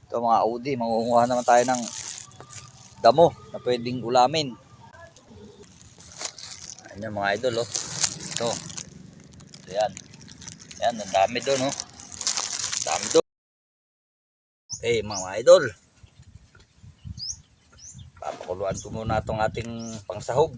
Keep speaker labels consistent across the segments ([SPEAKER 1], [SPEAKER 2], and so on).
[SPEAKER 1] Ito mga Audi, mangunguha naman tayo ng damo na pwedeng ulamin. Ayan mga idol, oh. Ito. Ayan. Ayan, ang dami doon, oh. Dami doon. Okay, mga idol. Papakuluan ko muna itong ating pangsahog.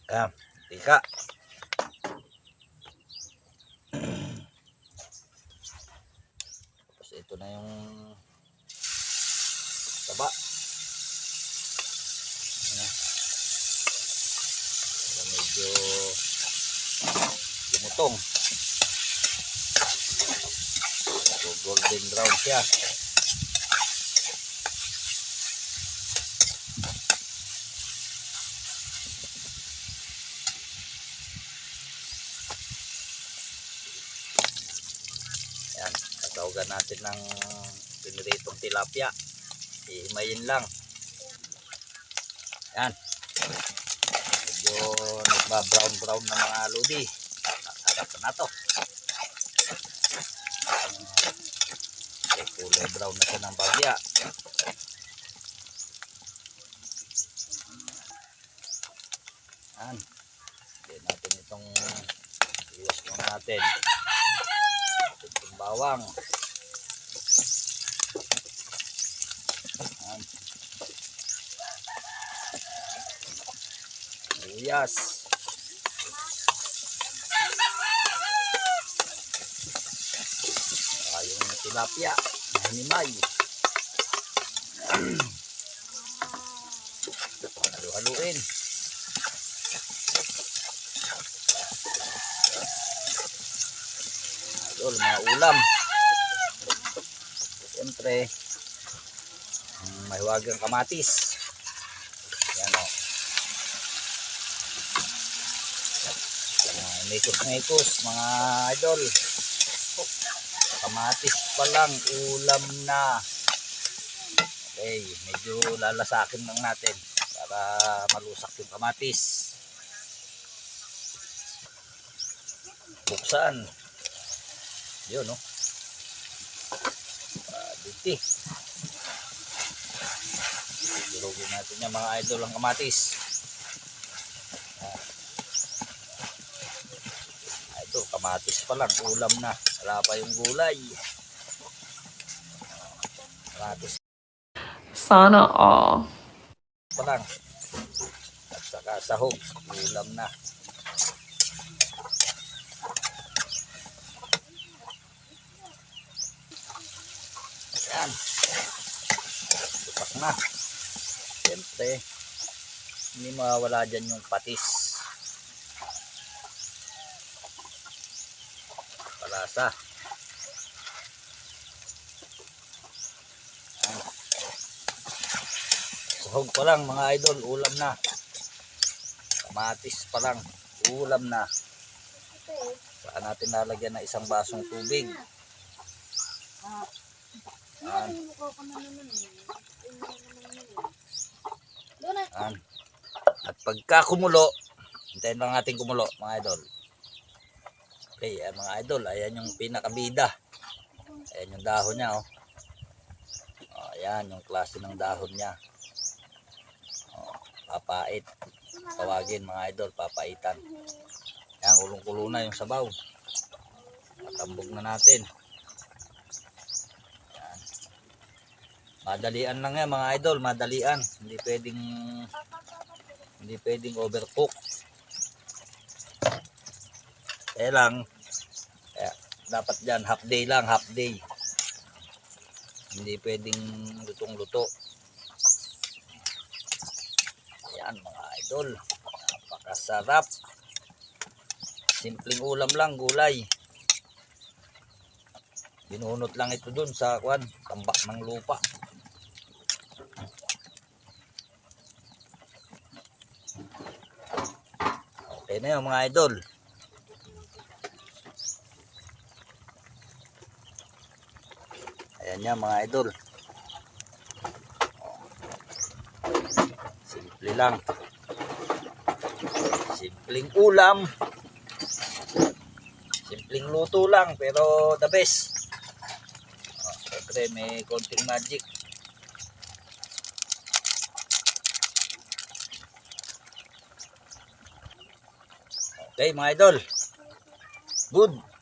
[SPEAKER 1] Ayan, tika. Tapos ito na yung taba. Ayan. Medyo lumutong. So, golden brown siya. Ayan, tatawagan natin ng piniritong tilapia. Ihimayin lang. Ayan. Medyo nagba-brown na mga lodi. Harap na to. Kulay brown na siya ng bagya. Ayan. Hindi natin itong iwas mo natin. Itong bawang. Ayan. Sibuyas. Yung tilapia na hinimay. Halu-haluin. Idol, mga ulam. Siyempre, mahiwagang kamatis. Yan o. Ngikos-ngikos, mga idol. Kamatis pa lang, ulam na. Okay, medyo lalasakin lang natin para malusak yung kamatis. Buksan. Yun, no? Dito. Durugin natin yung mga idol ang kamatis. Ito, kamatis pa lang, ulam na. Wala pa yung gulay. Kamatis
[SPEAKER 2] Sana all.
[SPEAKER 1] pa lang. At saka sahog, ulam na. Ayan. Tupak na. Siyempre, hindi mawawala dyan yung patis. Palasa. Sahog pa lang mga idol, ulam na. Kamatis pa lang, ulam na. Saka natin lalagyan na isang basong tubig. Ayan. Ayan. At pagka kumulo, hintayin lang natin kumulo mga idol. Okay, mga idol, ayan yung pinakabida. Ayan yung dahon niya, oh. Ayan yung klase ng dahon niya. Papait. Tawagin mga idol, papaitan. Ayan, kulong-kulo na yung sabaw. Matambog na natin. Ayan. Madalian lang yan mga idol, madalian. Hindi pwedeng overcook. Lang, dapat dyan half day lang, half day. Hindi pwedeng lutong-luto. Ayan mga idol, napakasarap. Simpleng ulam lang, gulay. Binunot lang ito dun sa tambak ng lupa. Okay na yun mga idol. Ayan yan mga idol. Simple lang. Simpleng ulam. Simpleng luto lang pero the best. Siyempre may konting magic. Okay mga idol. Good.